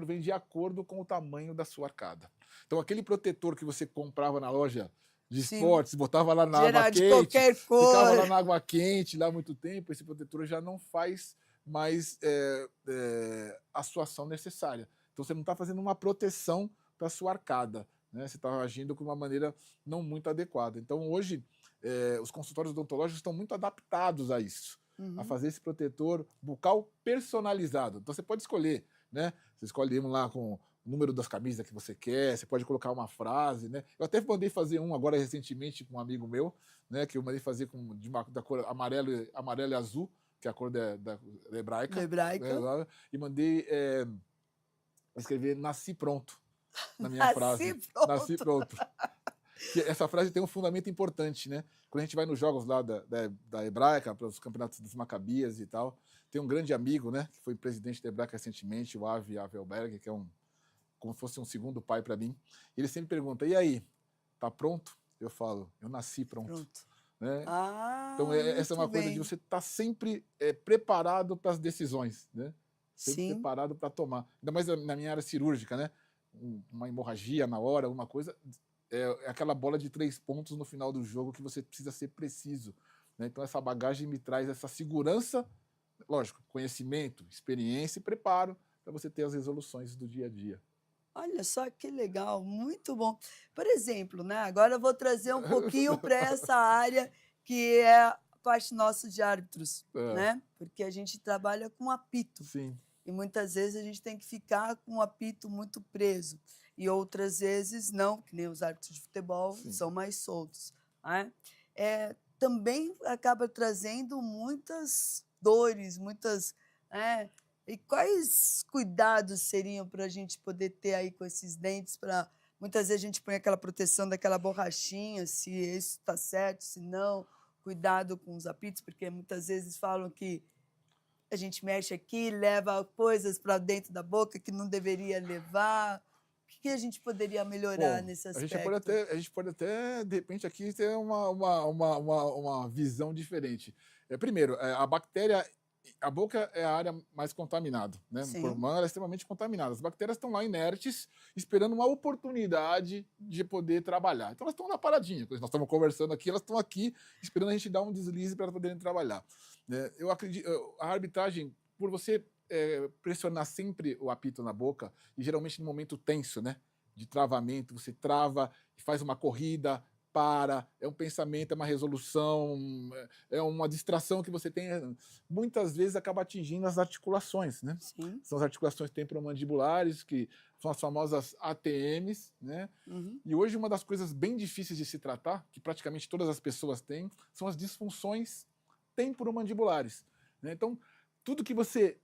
vem de acordo com o tamanho da sua arcada. Então, aquele protetor que você comprava na loja de esportes, botava lá na água quente,
qualquer cor.
Ficava lá na água quente, lá há muito tempo, esse protetor já não faz mais a sua ação necessária. Então, você não está fazendo uma proteção para a sua arcada, né? Você está agindo de uma maneira não muito adequada. Então, hoje, os consultórios odontológicos estão muito adaptados a isso, a fazer esse protetor bucal personalizado. Então, você pode escolher, né? Você escolhe um lá com o número das camisas que você quer, você pode colocar uma frase, né? Eu até mandei fazer um agora recentemente com um amigo meu, né? Que eu mandei fazer da cor amarelo e azul, que é a cor da hebraica.
Hebraica.
E mandei escrever "Nasci pronto" na minha frase. Nasci pronto. Que essa frase tem um fundamento importante, né? Quando a gente vai nos jogos lá da Hebraica, para os campeonatos dos Macabias e tal, tem um grande amigo, né? Que foi presidente da Hebraica recentemente, o Avi Avelberg, que é como se fosse um segundo pai para mim. Ele sempre pergunta: e aí, tá pronto? Eu falo: eu nasci pronto. Né? Então, essa é uma coisa de você estar sempre preparado para as decisões, né? Sempre preparado para tomar. Ainda mais na minha área cirúrgica, né? Uma hemorragia na hora, alguma coisa, é aquela bola de 3 pontos no final do jogo que você precisa ser preciso, né? Então, essa bagagem me traz essa segurança, lógico, conhecimento, experiência e preparo para você ter as resoluções do dia a dia.
Olha só que legal, muito bom. Por exemplo, né, agora eu vou trazer um pouquinho para essa área que é a parte nossa de árbitros, né? Porque a gente trabalha com apito.
Sim.
E muitas vezes a gente tem que ficar com o apito muito preso. E outras vezes não, que nem os árbitros de futebol, são mais soltos. Né? Também acaba trazendo muitas dores, muitas... E quais cuidados seriam para a gente poder ter aí com esses dentes? Muitas vezes a gente põe aquela proteção daquela borrachinha, se isso está certo, se não. Cuidado com os apitos, porque muitas vezes falam que a gente mexe aqui, leva coisas para dentro da boca que não deveria levar. que a gente poderia melhorar nesse aspecto?
A gente pode até, de repente, aqui ter uma visão diferente. Primeiro, a boca é a área mais contaminada, né? O pulmão ela é extremamente contaminada. As bactérias estão lá inertes, esperando uma oportunidade de poder trabalhar. Então, elas estão na paradinha. Nós estamos conversando aqui, elas estão aqui esperando a gente dar um deslize para elas poderem trabalhar. Eu acredito, a arbitragem, por você pressionar sempre o apito na boca, e geralmente no momento tenso, né? De travamento, você trava e faz uma corrida, para, é um pensamento, é uma resolução, é uma distração que você tem, muitas vezes acaba atingindo as articulações, né?
Sim.
São as articulações temporomandibulares, que são as famosas ATMs, né?
Uhum.
E hoje uma das coisas bem difíceis de se tratar, que praticamente todas as pessoas têm, são as disfunções temporomandibulares, né? Então, tudo que você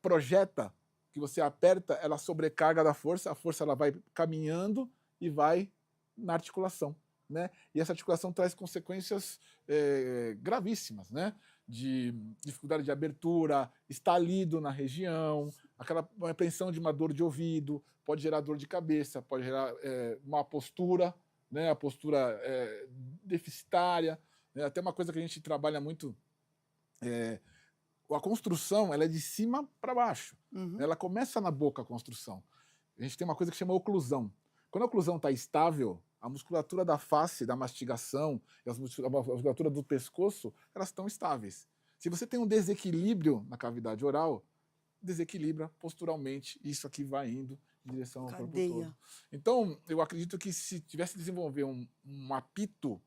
projeta, que você aperta, ela sobrecarga da força, a força ela vai caminhando e vai na articulação, né? E essa articulação traz consequências gravíssimas, né? De dificuldade de abertura, estalido na região, aquela apreensão de uma dor de ouvido, pode gerar dor de cabeça, pode gerar má postura, né? A postura deficitária, né? Até uma coisa que a gente trabalha muito, a construção ela é de cima para baixo.
Uhum.
Ela começa na boca, a construção. A gente tem uma coisa que chama oclusão. Quando a oclusão está estável, a musculatura da face, da mastigação, e a musculatura do pescoço, elas estão estáveis. Se você tem um desequilíbrio na cavidade oral, desequilibra posturalmente, e isso aqui vai indo em direção ao corpo todo. Então, eu acredito que se tivesse que desenvolver um apito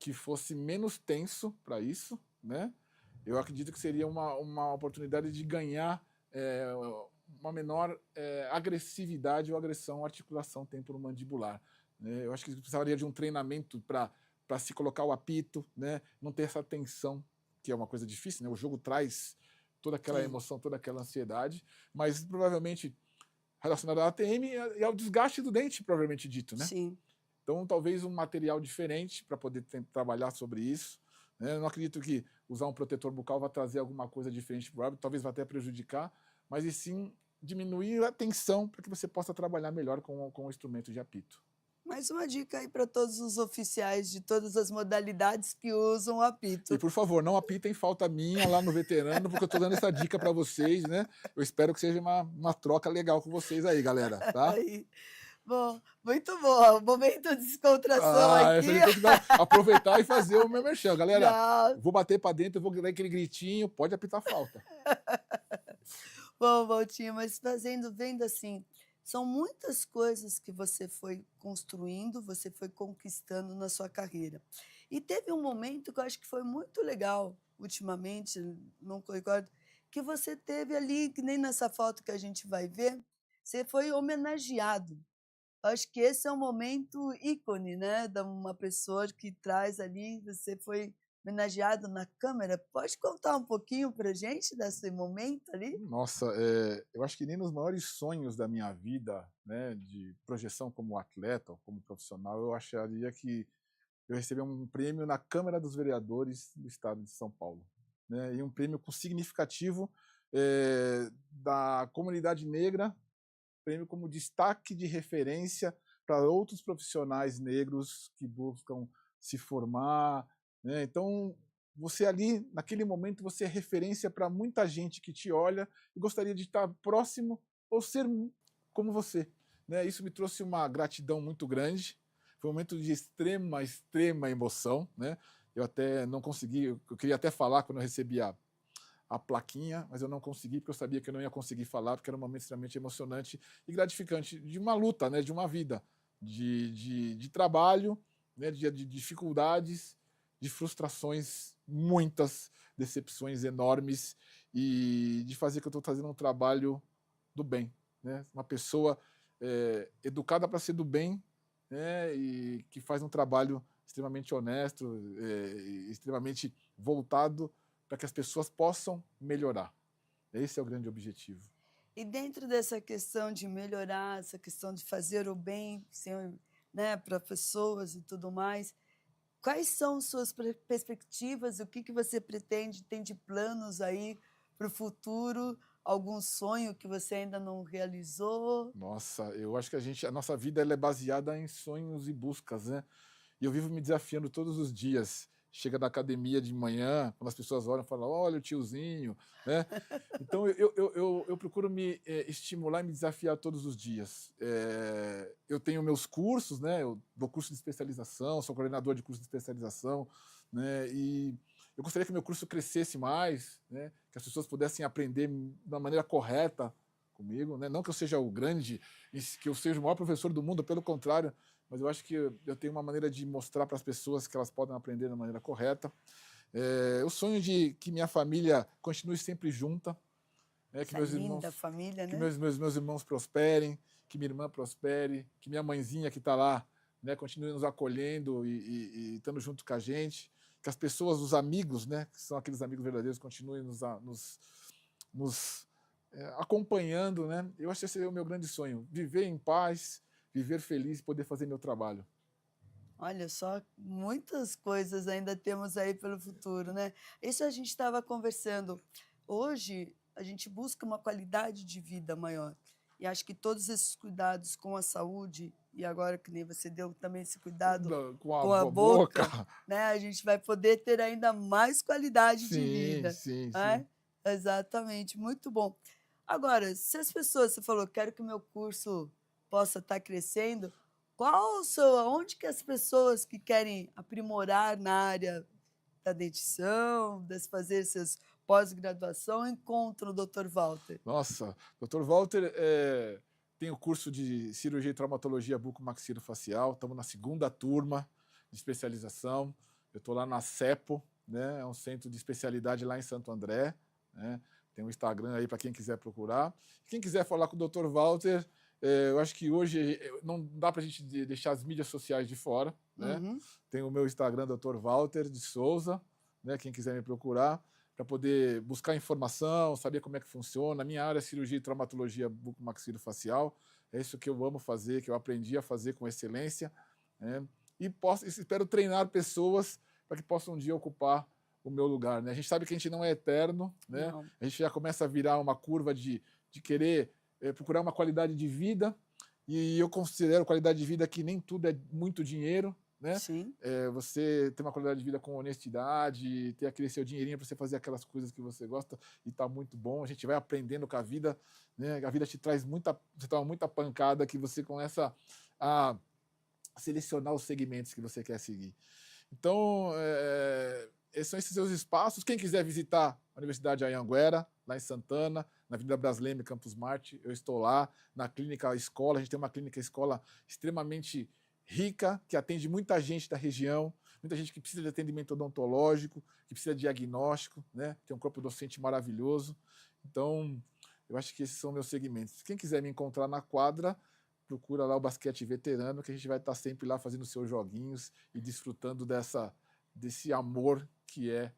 que fosse menos tenso para isso, né? Eu acredito que seria uma oportunidade de ganhar uma menor agressividade ou agressão à articulação temporomandibular. Né? Eu acho que precisaria de um treinamento para se colocar o apito, né? Não ter essa tensão, que é uma coisa difícil, né? O jogo traz toda aquela emoção, toda aquela ansiedade, mas provavelmente relacionado à ATM e ao desgaste do dente, provavelmente dito, né?
Sim.
Então, talvez um material diferente para poder trabalhar sobre isso. Eu não acredito que usar um protetor bucal vai trazer alguma coisa diferente para o árbitro, talvez vá até prejudicar, mas e sim diminuir a tensão para que você possa trabalhar melhor com o instrumento de apito.
Mais uma dica aí para todos os oficiais de todas as modalidades que usam o apito.
E, por favor, não apitem falta minha lá no veterano, porque eu estou dando essa dica para vocês, né? Eu espero que seja uma troca legal com vocês aí, galera, tá?
Aí. Bom, muito bom. Momento de descontração aqui.
Tem que aproveitar e fazer o meu merchan. Galera, vou bater para dentro, vou dar aquele gritinho, pode apitar falta.
Bom, Valtinho, mas vendo assim, são muitas coisas que você foi construindo, você foi conquistando na sua carreira. E teve um momento que eu acho que foi muito legal, ultimamente, não recordo, que você teve ali, que nem nessa foto que a gente vai ver, você foi homenageado. Acho que esse é um momento ícone, né, de uma pessoa que traz ali, você foi homenageado na câmera. Pode contar um pouquinho para a gente desse momento ali?
Nossa, eu acho que nem nos maiores sonhos da minha vida, né, de projeção como atleta ou como profissional, eu acharia que eu recebi um prêmio na Câmara dos Vereadores do Estado de São Paulo, né, e um prêmio significativo da comunidade negra, prêmio como destaque de referência para outros profissionais negros que buscam se formar, né? Então, você ali, naquele momento, você é referência para muita gente que te olha e gostaria de estar próximo ou ser como você, né? Isso me trouxe uma gratidão muito grande, foi um momento de extrema emoção, né? Eu até não consegui, eu queria até falar quando eu recebi a plaquinha, mas eu não consegui, porque eu sabia que eu não ia conseguir falar, porque era um momento extremamente emocionante e gratificante de uma luta, né, de uma vida, de trabalho, né, de dificuldades, de frustrações, muitas decepções enormes, e de fazer que eu estou fazendo um trabalho do bem, né, uma pessoa educada para ser do bem, né, e que faz um trabalho extremamente honesto, extremamente voltado para que as pessoas possam melhorar. Esse é o grande objetivo.
E dentro dessa questão de melhorar, essa questão de fazer o bem, né, para pessoas e tudo mais, quais são suas perspectivas? O que você pretende, tem de planos aí para o futuro? algum sonho que você ainda não realizou?
Nossa, eu acho que a nossa vida ela é baseada em sonhos e buscas, né? E eu vivo me desafiando todos os dias. Chega na academia de manhã, quando as pessoas olham e falam, olha o tiozinho, né? Então eu procuro me estimular e me desafiar todos os dias. Eu tenho meus cursos, né? Eu dou curso de especialização, sou coordenador de curso de especialização, né? E eu gostaria que meu curso crescesse mais, né? Que as pessoas pudessem aprender da maneira correta comigo, né? Não que eu seja o grande, que eu seja o maior professor do mundo, pelo contrário, mas eu acho que eu tenho uma maneira de mostrar para as pessoas que elas podem aprender da maneira correta. O sonho de que minha família continue sempre junta, né? Que
Essa
meus
linda
irmãos,
família,
que
né?
meus irmãos prosperem, que minha irmã prospere, que minha mãezinha que está lá, né, continue nos acolhendo e estando junto com a gente, que as pessoas, os amigos, né, que são aqueles amigos verdadeiros, continuem nos acompanhando, né? Eu acho que esse é o meu grande sonho, viver em paz, viver feliz e poder fazer meu trabalho.
Olha só, muitas coisas ainda temos aí pelo futuro, né? Isso a gente estava conversando. Hoje, a gente busca uma qualidade de vida maior. E acho que todos esses cuidados com a saúde, e agora que nem você deu também esse cuidado
Com a
com a
boca.
boca, né? A gente vai poder ter ainda mais qualidade de
Sim,
vida,
sim, sim.
né? Exatamente, muito bom. Agora, se as pessoas, você falou, quero que o meu curso possa estar crescendo, onde que as pessoas que querem aprimorar na área da dentição, fazer seus pós-graduação, encontram o Dr. Walter?
Nossa, Dr. Walter tem o curso de cirurgia e traumatologia bucomaxilofacial, estamos na 2ª turma de especialização. Eu estou lá na CEPO, né? É um centro de especialidade lá em Santo André, né? Tem um Instagram aí para quem quiser procurar. Quem quiser falar com o Dr. Walter, eu acho que hoje não dá para a gente deixar as mídias sociais de fora, né?
Uhum.
Tem o meu Instagram, Dr. Walter de Souza, né? Quem quiser me procurar, para poder buscar informação, saber como é que funciona. A minha área é cirurgia e traumatologia bucomaxilofacial. É isso que eu amo fazer, que eu aprendi a fazer com excelência, né? E espero treinar pessoas para que possam um dia ocupar o meu lugar, né? A gente sabe que a gente não é eterno, né?
Não.
A gente já começa a virar uma curva de querer procurar uma qualidade de vida, e eu considero qualidade de vida que nem tudo é muito dinheiro, né?
Sim.
Você ter uma qualidade de vida com honestidade, ter aquele seu dinheirinho para você fazer aquelas coisas que você gosta, e tá muito bom. A gente vai aprendendo com a vida, né? A vida te traz você toma muita pancada que você começa a selecionar os segmentos que você quer seguir. Então, esses são esses seus espaços. Quem quiser visitar a Universidade Anhanguera, lá em Santana, na Avenida Brasleme, Campus Marte, eu estou lá, na clínica escola. A gente tem uma clínica escola extremamente rica, que atende muita gente da região, muita gente que precisa de atendimento odontológico, que precisa de diagnóstico, né? Tem um corpo docente maravilhoso. Então, eu acho que esses são meus segmentos. Quem quiser me encontrar na quadra, procura lá o Basquete Veterano, que a gente vai estar sempre lá fazendo seus joguinhos e desfrutando desse amor que é,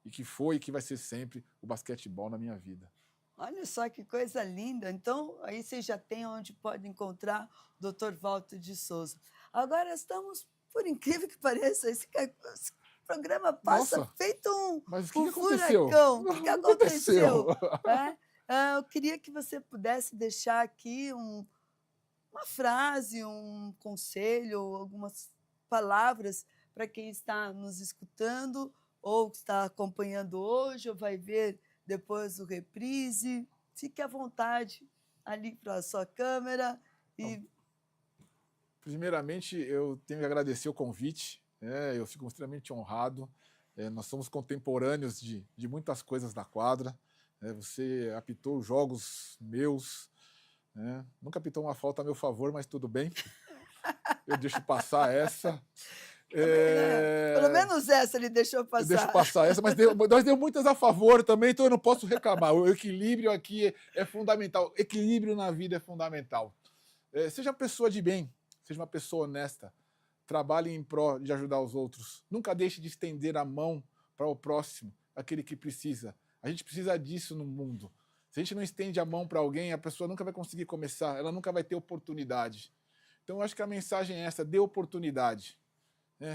e que foi e que vai ser sempre o basquetebol na minha vida.
Olha só que coisa linda. Então, aí você já tem onde pode encontrar o Dr. Walter de Souza. Agora estamos, por incrível que pareça, esse programa passa
Nossa,
feito
mas o que
um
aconteceu?
furacão. O que
Aconteceu?
aconteceu? Eu queria que você pudesse deixar aqui uma frase, um conselho, algumas palavras para quem está nos escutando, ou que está acompanhando hoje, ou vai ver depois o reprise. Fique à vontade ali para a sua câmera.
Primeiramente, eu tenho que agradecer o convite, eu fico extremamente honrado. Nós somos contemporâneos de muitas coisas na quadra. Você apitou jogos meus, nunca apitou uma falta a meu favor, mas tudo bem. Eu deixo passar essa.
Pelo menos essa ele deixou passar.
Eu deixo passar essa, mas nós deu muitas a favor também, então eu não posso reclamar. O equilíbrio aqui é fundamental. Equilíbrio na vida é fundamental. Seja uma pessoa de bem, seja uma pessoa honesta. Trabalhe em prol de ajudar os outros. Nunca deixe de estender a mão para o próximo, aquele que precisa. A gente precisa disso no mundo. Se a gente não estende a mão para alguém, a pessoa nunca vai conseguir começar, ela nunca vai ter oportunidade. Então, eu acho que a mensagem é essa: dê oportunidade.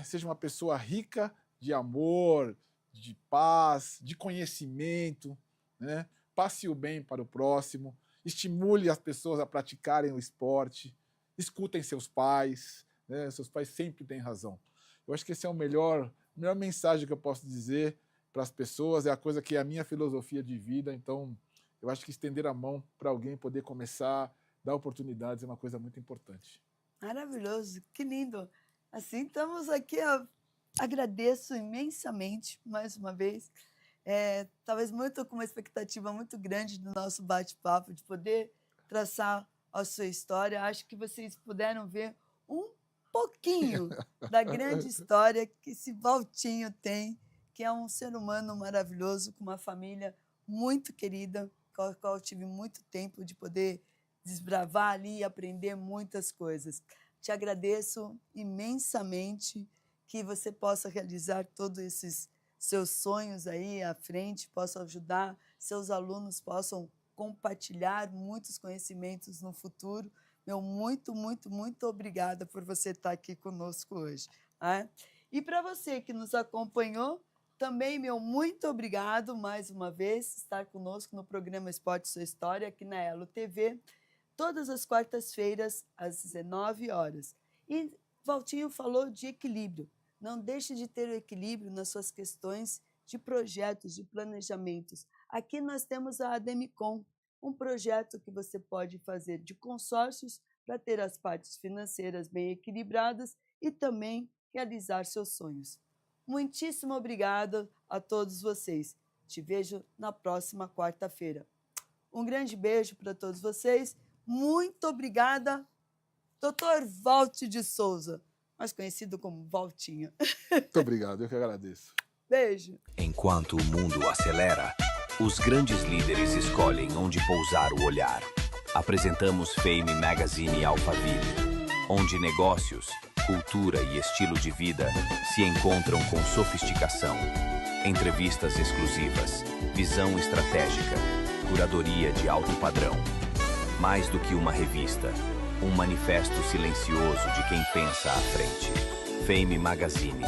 Seja uma pessoa rica de amor, de paz, de conhecimento, né? passe o bem para o próximo, estimule as pessoas a praticarem o esporte, escutem seus pais, né? Seus pais sempre têm razão. Eu acho que esse é a melhor mensagem que eu posso dizer para as pessoas, é a coisa que é a minha filosofia de vida, então eu acho que estender a mão para alguém poder começar, dar oportunidades é uma coisa muito importante.
Maravilhoso, que lindo. Assim, estamos aqui, agradeço imensamente, mais uma vez, talvez muito com uma expectativa muito grande do nosso bate-papo, de poder traçar a sua história. Acho que vocês puderam ver um pouquinho da grande história que esse Valtinho tem, que é um ser humano maravilhoso, com uma família muito querida, com a qual eu tive muito tempo de poder desbravar ali e aprender muitas coisas. Te agradeço imensamente, que você possa realizar todos esses seus sonhos aí à frente, possa ajudar, seus alunos possam compartilhar muitos conhecimentos no futuro. Meu muito, muito, muito obrigada por você estar aqui conosco hoje. Né? E para você que nos acompanhou, também meu muito obrigado mais uma vez estar conosco no programa Esporte Sua História, aqui na Elo TV, todas as quartas-feiras, às 19 horas. E Valtinho falou de equilíbrio. Não deixe de ter o equilíbrio nas suas questões de projetos, de planejamentos. Aqui nós temos a Ademicon, um projeto que você pode fazer de consórcios para ter as partes financeiras bem equilibradas e também realizar seus sonhos. Muitíssimo obrigada a todos vocês. Te vejo na próxima quarta-feira. Um grande beijo para todos vocês. Muito obrigada, Dr. Valti de Souza, mais conhecido como Valtinho.
Muito obrigado, eu que agradeço.
Beijo.
Enquanto o mundo acelera, os grandes líderes escolhem onde pousar o olhar. Apresentamos Fame Magazine Alphaville, onde negócios, cultura e estilo de vida se encontram com sofisticação. Entrevistas exclusivas, visão estratégica, curadoria de alto padrão. Mais do que uma revista, um manifesto silencioso de quem pensa à frente. Fame Magazine,